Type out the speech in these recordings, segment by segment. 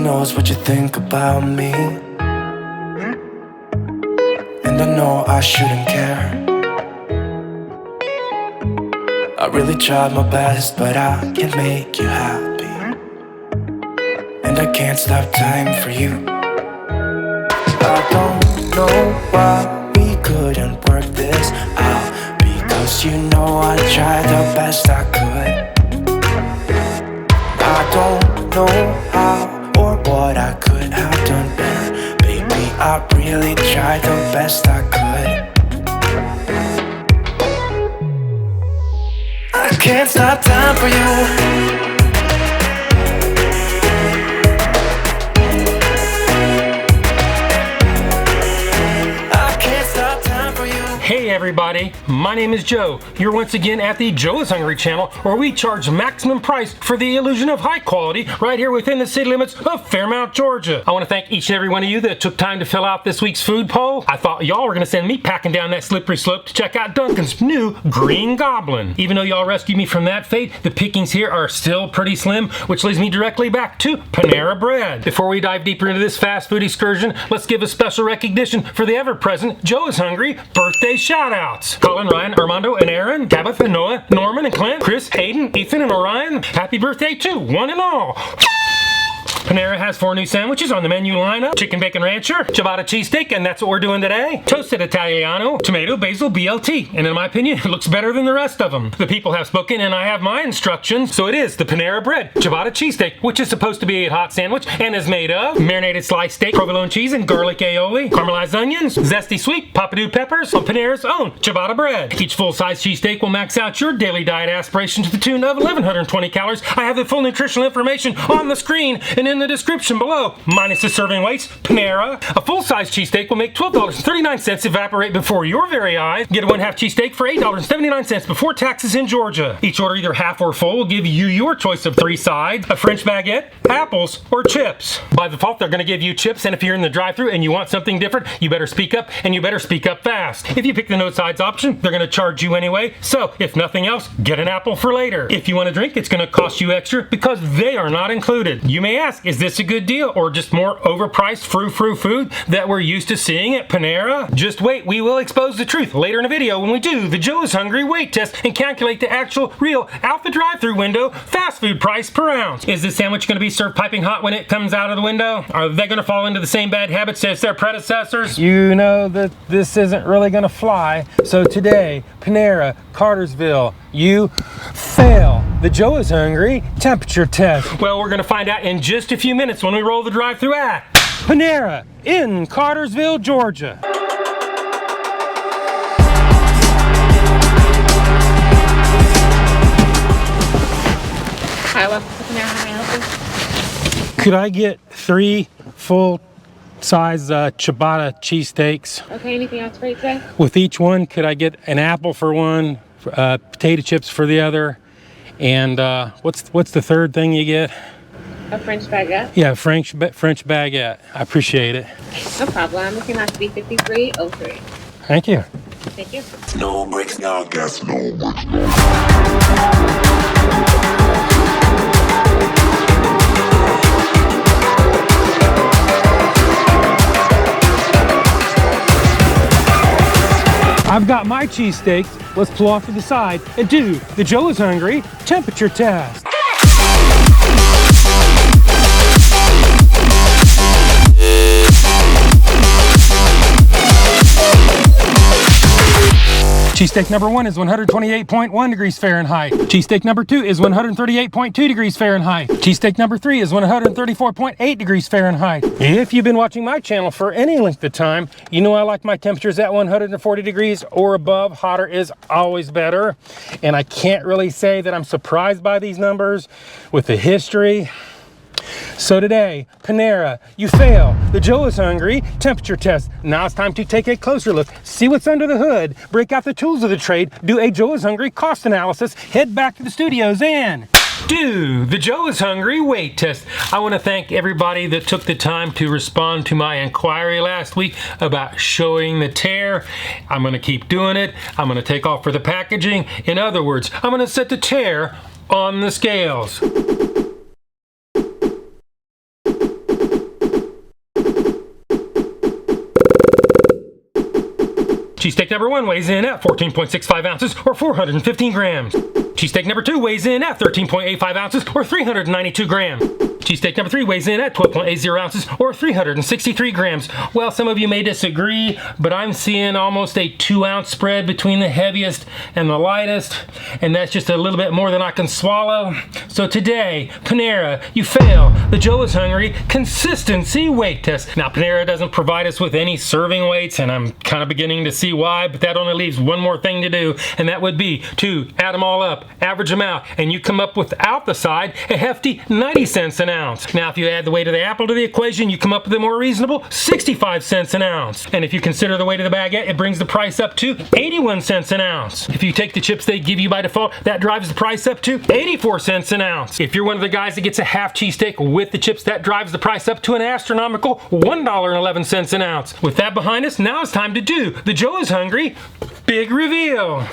knows what you think about me, and I know I shouldn't care. I really tried my best, but I can't make you happy, and I can't stop time for you. I don't know why we couldn't work this out, because you know I tried the best I could. I don't know how or what I could have done better. Baby, I really tried the best I could. I can't stop time for you. Hey everybody, my name is Joe. You're once again at the Joe is Hungry channel, where we charge maximum price for the illusion of high quality right here within the city limits of Fairmount, Georgia. I want to thank each and every one of you that took time to fill out this week's food poll. I thought y'all were going to send me packing down that slippery slope to check out Duncan's new Green Goblin. Even though y'all rescued me from that fate, the pickings here are still pretty slim, which leads me directly back to Panera Bread. Before we dive deeper into this fast food excursion, let's give a special recognition for the ever-present Joe is Hungry birthday shout-outs. Colin, Ryan, Armando, and Aaron, Tabitha, Noah, Norman, and Clint, Chris, Hayden, Ethan, and Orion. Happy birthday to one and all. Panera has 4 new sandwiches on the menu lineup: chicken bacon rancher, ciabatta cheesesteak, and that's what we're doing today. Toasted Italiano, tomato basil BLT, and in my opinion, it looks better than the rest of them. The people have spoken, and I have my instructions. So it is the Panera Bread ciabatta cheesesteak, which is supposed to be a hot sandwich and is made of marinated sliced steak, provolone cheese, and garlic aioli, caramelized onions, zesty sweet Peppadew peppers on Panera's own ciabatta bread. Each full-size cheesesteak will max out your daily diet aspiration to the tune of 1,120 calories. I have the full nutritional information on the screen and in the description below, minus the serving weights. Panera. A full-size cheesesteak will make $12.39 evaporate before your very eyes. Get a 1/2 cheesesteak for $8.79 before taxes in Georgia. Each order, either half or full, will give you your choice of 3 sides: a French baguette, apples, or chips. By default, they're going to give you chips, and if you're in the drive-thru and you want something different, you better speak up, and you better speak up fast. If you pick the no sides option, they're going to charge you anyway, so if nothing else, get an apple for later. If you want a drink, it's going to cost you extra because they are not included. You may ask, is this a good deal or just more overpriced frou-frou food that we're used to seeing at Panera? Just wait, we will expose the truth later in the video when we do the Joe is Hungry weight test and calculate the actual, real, out the drive-thru window fast food price per ounce. Is this sandwich going to be served piping hot when it comes out of the window? Are they going to fall into the same bad habits as their predecessors? You know that this isn't really going to fly, so today, Panera, Cartersville, you fail the Joe is Hungry temperature test. Well, we're going to find out in just a few minutes when we roll the drive-thru at Panera in Cartersville, Georgia. Hi, welcome to Panera. How may I help you? Could I get 3 full-size ciabatta cheesesteaks? Okay, anything else for you today? With each one, could I get an apple for one, potato chips for the other, and what's the third thing you get? A French baguette? Yeah, French baguette. I appreciate it. No problem. It's going to be 5303. Thank you. Thank you. No bricks, no gas, no bricks, no. I've got my cheesesteaks. Let's pull off to the side and do the Joe is Hungry temperature test. Cheesesteak number 1 is 128.1 degrees Fahrenheit. Cheesesteak number 2 is 138.2 degrees Fahrenheit. Cheesesteak number 3 is 134.8 degrees Fahrenheit. If you've been watching my channel for any length of time, you know I like my temperatures at 140 degrees or above. Hotter is always better. And I can't really say that I'm surprised by these numbers with the history. So today, Panera, you fail the Joe is Hungry temperature test. Now it's time to take a closer look, see what's under the hood, break out the tools of the trade, do a Joe is Hungry cost analysis, head back to the studios and do the Joe is Hungry weight test. I want to thank everybody that took the time to respond to my inquiry last week about showing the tear. I'm going to keep doing it. I'm going to take off for the packaging. In other words, I'm going to set the tear on the scales. Cheesesteak number 1 weighs in at 14.65 ounces or 415 grams. Cheesesteak number 2 weighs in at 13.85 ounces or 392 grams. Cheesesteak number 3 weighs in at 12.80 ounces or 363 grams. Well, some of you may disagree, but I'm seeing almost a 2-ounce spread between the heaviest and the lightest, and that's just a little bit more than I can swallow. So today, Panera, you fail the Joe is Hungry consistency weight test. Now, Panera doesn't provide us with any serving weights, and I'm kind of beginning to see why, but that only leaves one more thing to do, and that would be to add them all up, average them out, and you come up without the side a hefty 90 cents an ounce. Now, if you add the weight of the apple to the equation, you come up with a more reasonable 65 cents an ounce. And if you consider the weight of the baguette, it brings the price up to 81 cents an ounce. If you take the chips they give you by default, that drives the price up to 84 cents an ounce. If you're one of the guys that gets a half cheesesteak with the chips, that drives the price up to an astronomical $1.11 an ounce. With that behind us, now it's time to do the Joe is Hungry big reveal.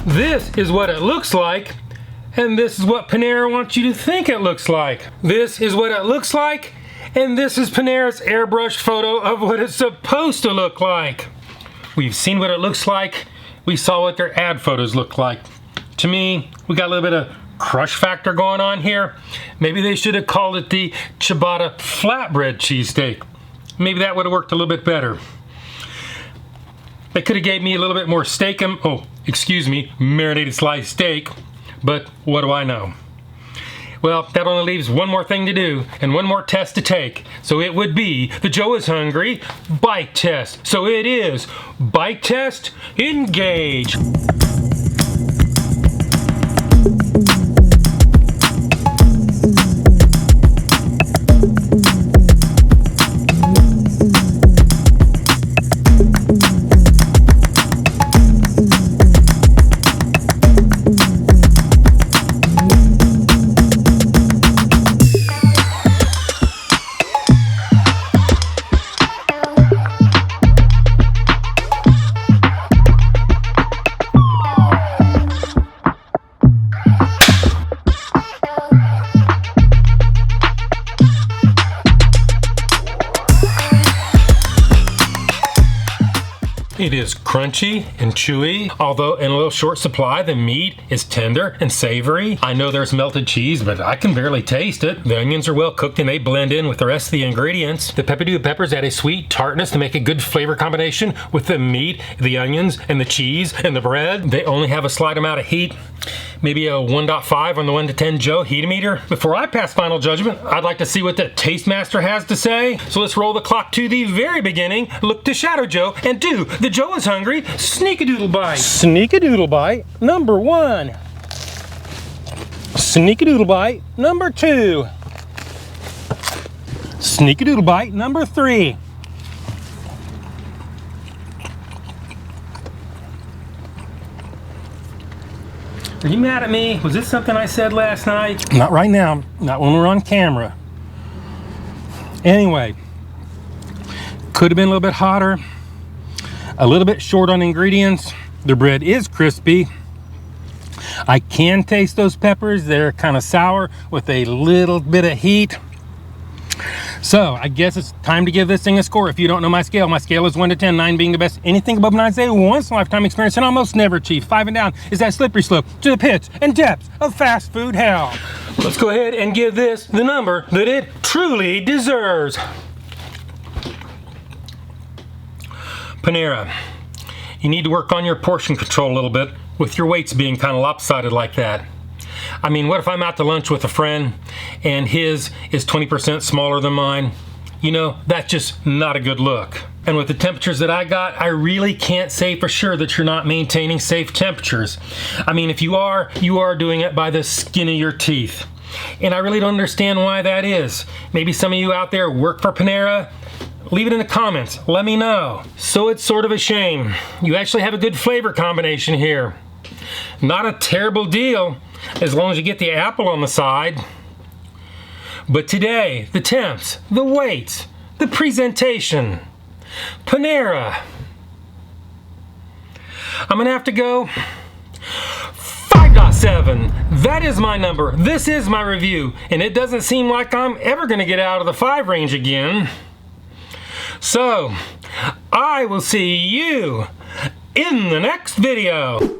This is what it looks like, and this is what Panera wants you to think it looks like. This is what it looks like, and this is Panera's airbrushed photo of what it's supposed to look like. We've seen what it looks like. We saw what their ad photos look like. To me, we got a little bit of crush factor going on here.Maybe they should have called it the Ciabatta flatbread cheesesteak. Maybe that would have worked a little bit better. They could have gave me a little bit more steak, marinated sliced steak, but what do I know? Well, that only leaves one more thing to do and one more test to take. So it would be the Joe is Hungry bite test. So it is bite test, engage. It is crunchy and chewy, although in a little short supply, the meat is tender and savory. I know there's melted cheese, but I can barely taste it. The onions are well cooked and they blend in with the rest of the ingredients. The Peppadew peppers add a sweet tartness to make a good flavor combination with the meat, the onions, and the cheese, and the bread. They only have a slight amount of heat, maybe a 1.5 on the 1 to 10 Joe heat-o-meter. Before I pass final judgment, I'd like to see what the Taste Master has to say. So let's roll the clock to the very beginning, look to Shadow Joe, and do the Joe is Hungry Sneak-a-Doodle Bite. Sneak-a-Doodle Bite number 1. Sneak-a-Doodle Bite number 2. Sneak-a-Doodle Bite number 3. Are you mad at me? Was this something I said last night? Not right now. Not when we're on camera. Anyway, could have been a little bit hotter. A little bit short on ingredients. The bread is crispy. I can taste those peppers. They're kind of sour with a little bit of heat. So I guess it's time to give this thing a score. If you don't know my scale is 1 to 10, 9 being the best. Anything above 9 is a once in a lifetime experience and almost never achieved. 5 and down is that slippery slope to the pits and depths of fast food hell. Let's go ahead and give this the number that it truly deserves. Panera, you need to work on your portion control a little bit with your weights being kind of lopsided like that. I mean, what if I'm out to lunch with a friend and his is 20% smaller than mine? You know, that's just not a good look. And with the temperatures that I got, I really can't say for sure that you're not maintaining safe temperatures. I mean, if you are doing it by the skin of your teeth. And I really don't understand why that is. Maybe some of you out there work for Panera. Leave it in the comments. Let me know. So it's sort of a shame. You actually have a good flavor combination here. Not a terrible deal, as long as you get the apple on the side. But today, the temps, the weights, the presentation, Panera. I'm gonna have to go 5.7. That is my number. This is my review, and it doesn't seem like I'm ever gonna get out of the 5 range again. So, I will see you in the next video.